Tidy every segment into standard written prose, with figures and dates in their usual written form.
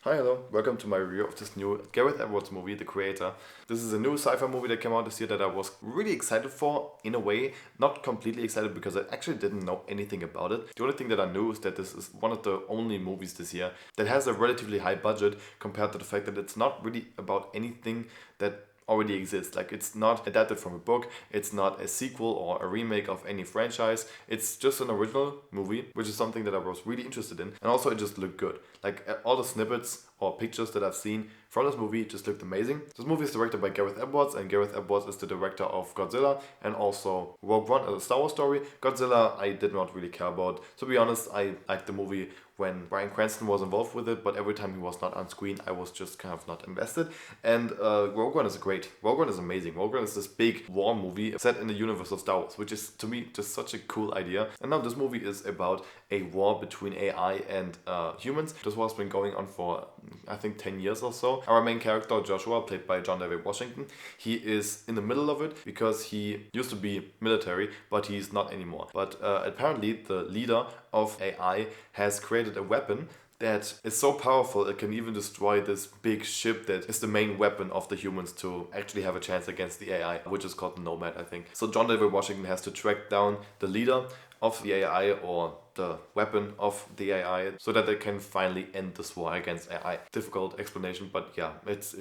Hi, hello, welcome to my review of this new Gareth Edwards movie, The Creator. This is a new sci-fi movie that came out this year that I was really excited for, in a way. Not completely excited because I actually didn't know anything about it. The only thing that I knew is that this is one of the only movies this year that has a relatively high budget compared to the fact that it's not really about anything that already exists. Like, it's not adapted from a book, it's not a sequel or a remake of any franchise. It's just an original movie, which is something that I was really interested in. And also it just looked good. Like, all the snippets or pictures that I've seen from this movie just looked amazing. This movie is directed by Gareth Edwards, and Gareth Edwards is the director of Godzilla and also Rogue One, a Star Wars story. Godzilla I did not really care about. To be honest, I liked the movie when Bryan Cranston was involved with it, but every time he was not on screen, I was just kind of not invested. And Rogue One is great. Rogue One is amazing. Rogue One is this big war movie set in the universe of Star Wars, which is, to me, just such a cool idea. And now this movie is about a war between AI and humans. This war has been going on for, I think, 10 years or so. Our main character, Joshua, played by John David Washington, he is in the middle of it because he used to be military, but he's not anymore. But apparently the leader of AI has created a weapon that is so powerful it can even destroy this big ship that is the main weapon of the humans to actually have a chance against the AI, which is called the Nomad, I think. So John David Washington has to track down the leader of the AI, or the weapon of the AI, so that they can finally end this war against AI. Difficult explanation, but yeah, it's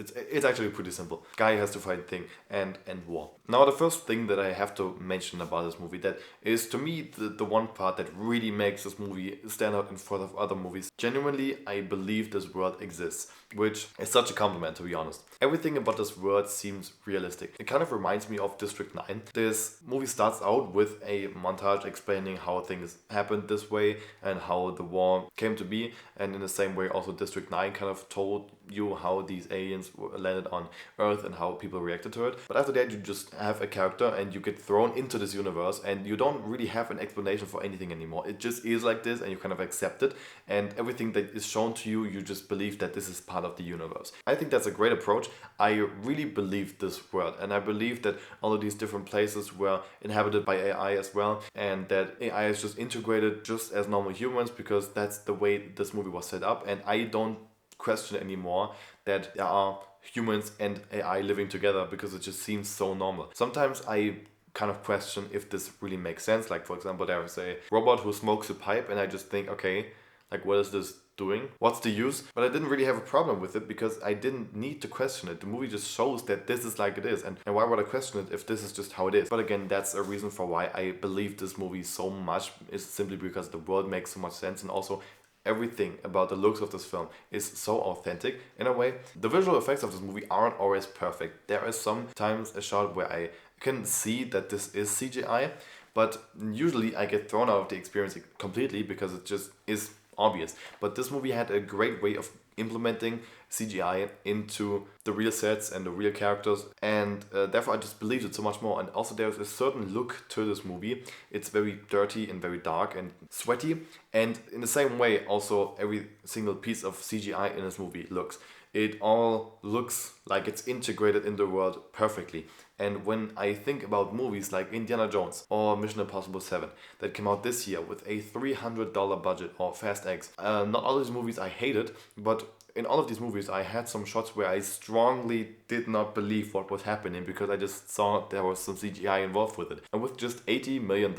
actually pretty simple. Guy has to fight thing and end war. Now, the first thing that I have to mention about this movie that is, to me, the one part that really makes this movie stand out in front of other movies. Genuinely, I believe this world exists, which is such a compliment, to be honest. Everything about this world seems realistic. It kind of reminds me of District 9. This movie starts out with a montage explaining how things happened this way and how the war came to be, and in the same way also District 9 kind of told you how these aliens landed on Earth and how people reacted to it. But after that, you just have a character and you get thrown into this universe and you don't really have an explanation for anything anymore. It just is like this and you kind of accept it, and everything that is shown to you, you just believe that this is part of the universe. I think that's a great approach. I really believe this world, and I believe that all of these different places were inhabited by AI as well, and that AI is just integrated just as normal humans because that's the way this movie was set up. And I don't question anymore that there are humans and AI living together because it just seems so normal. Sometimes I kind of question if this really makes sense. Like, for example, there is a robot who smokes a pipe, and I just think, okay, like, what is this doing? What's the use? But I didn't really have a problem with it because I didn't need to question it. The movie just shows that this is like it is. And why would I question it if this is just how it is? But again, that's a reason for why I believe this movie so much, is simply because the world makes so much sense, and also everything about the looks of this film is so authentic in a way. The visual effects of this movie aren't always perfect. There is sometimes a shot where I can see that this is CGI, but usually I get thrown out of the experience completely because it just is obvious. But this movie had a great way of implementing CGI into the real sets and the real characters, and therefore I just believed it so much more. And also there's a certain look to this movie. It's very dirty and very dark and sweaty, and in the same way also every single piece of CGI in this movie looks. It all looks like it's integrated in the world perfectly. And when I think about movies like Indiana Jones or Mission Impossible 7 that came out this year with a $300 budget, or Fast X, not all these movies I hated, but in all of these movies I had some shots where I strongly did not believe what was happening because I just saw there was some CGI involved with it. And with just $80 million,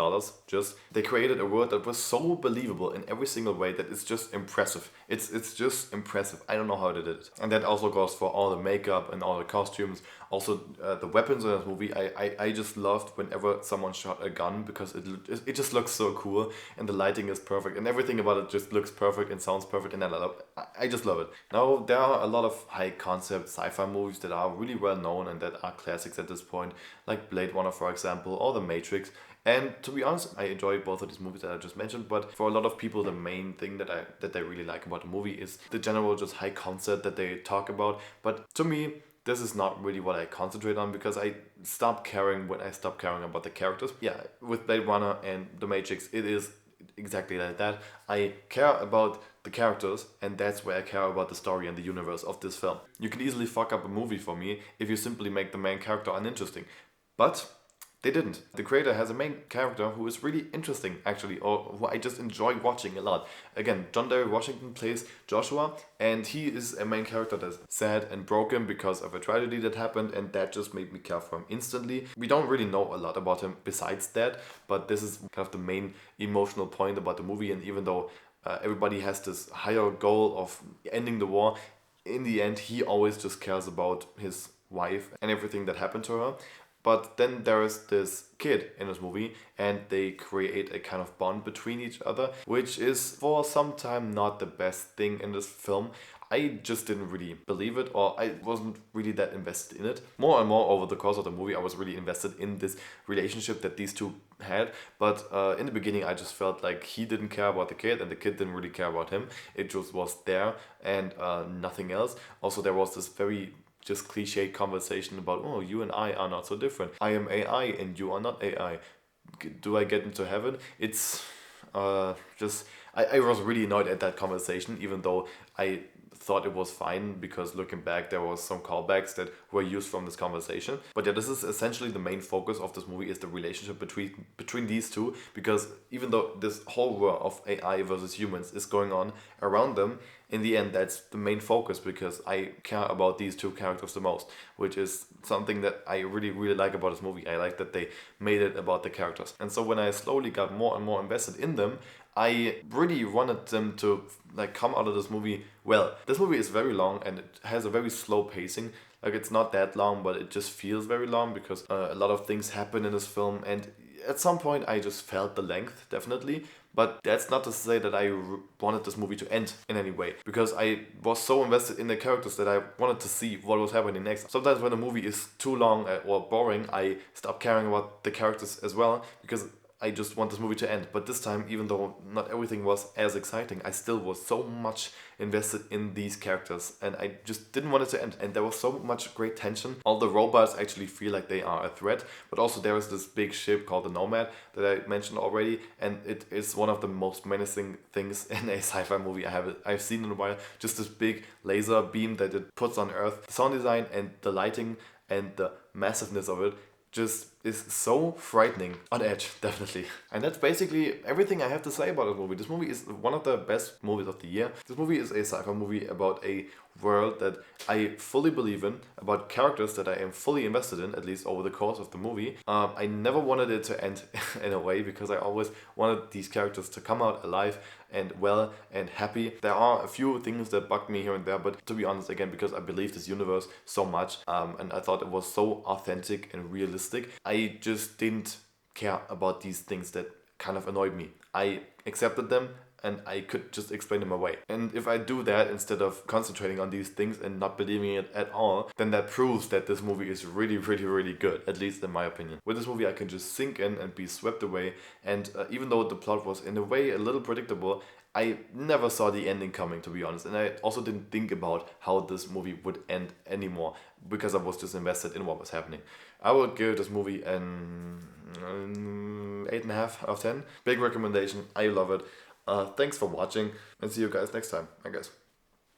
they created a world that was so believable in every single way that it's just impressive. It's just impressive. I don't know how they did it. And that also goes for all the makeup and all the costumes. Also, the weapons in this movie, I just loved whenever someone shot a gun because it just looks so cool, and the lighting is perfect and everything about it just looks perfect and sounds perfect, and I just love it. Now, there are a lot of high concept sci-fi movies that are really well known and that are classics at this point, like Blade Runner, for example, or The Matrix. And to be honest, I enjoy both of these movies that I just mentioned, but for a lot of people, the main thing that they really like about the movie is the general just high concept that they talk about. But to me, this is not really what I concentrate on because I stop caring when I stop caring about the characters. Yeah, with Blade Runner and The Matrix, it is exactly like that. I care about the characters, and that's where I care about the story and the universe of this film. You can easily fuck up a movie for me if you simply make the main character uninteresting. But They didn't. The creator has a main character who is really interesting, actually, or who I just enjoy watching a lot. Again, John David Washington plays Joshua, and he is a main character that's sad and broken because of a tragedy that happened, and that just made me care for him instantly. We don't really know a lot about him besides that, but this is kind of the main emotional point about the movie, and even though everybody has this higher goal of ending the war, in the end, he always just cares about his wife and everything that happened to her. But then there is this kid in this movie, and they create a kind of bond between each other, which is for some time not the best thing in this film. I just didn't really believe it, or I wasn't really that invested in it. More and more over the course of the movie, I was really invested in this relationship that these two had. But in the beginning, I just felt like he didn't care about the kid, and the kid didn't really care about him. It just was there and nothing else. Also, there was this very just cliched conversation about, oh, you and I are not so different. I am AI and you are not AI. Do I get into heaven? It's just, I was really annoyed at that conversation, even though I thought it was fine, because looking back there was some callbacks that were used from this conversation. But yeah, this is essentially the main focus of this movie, is the relationship between these two, because even though this whole world of AI versus humans is going on around them, in the end that's the main focus, because I care about these two characters the most, which is something that I really like about this movie. I like that they made it about the characters. And so when I slowly got more and more invested in them, I really wanted them to like come out of this movie well. This movie is very long and it has a very slow pacing. Like, it's not that long, but it just feels very long because a lot of things happen in this film, and at some point I just felt the length, definitely. But that's not to say that I wanted this movie to end in any way, because I was so invested in the characters that I wanted to see what was happening next. Sometimes when a movie is too long or boring, I stop caring about the characters as well, because I just want this movie to end. But this time, even though not everything was as exciting, I still was so much invested in these characters, and I just didn't want it to end. And there was so much great tension. All the robots actually feel like they are a threat, but also there is this big ship called the Nomad that I mentioned already, and it is one of the most menacing things in a sci-fi movie I've seen in a while. Just this big laser beam that it puts on Earth. The sound design and the lighting and the massiveness of it just is so frightening. On edge, definitely. And that's basically everything I have to say about this movie. This movie is one of the best movies of the year. This movie is a sci-fi movie about a world that I fully believe in, about characters that I am fully invested in, at least over the course of the movie. I never wanted it to end in a way, because I always wanted these characters to come out alive and well and happy. There are a few things that bugged me here and there, but to be honest, again, because I believe this universe so much, and I thought it was so authentic and realistic, I just didn't care about these things that kind of annoyed me. I accepted them and I could just explain them away. And if I do that instead of concentrating on these things and not believing it at all, then that proves that this movie is really good, at least in my opinion. With this movie I can just sink in and be swept away, and even though the plot was in a way a little predictable, I never saw the ending coming, to be honest, and I also didn't think about how this movie would end anymore, because I was just invested in what was happening. I would give this movie an 8.5 out of 10. Big recommendation. I love it. Thanks for watching, and see you guys next time, I guess.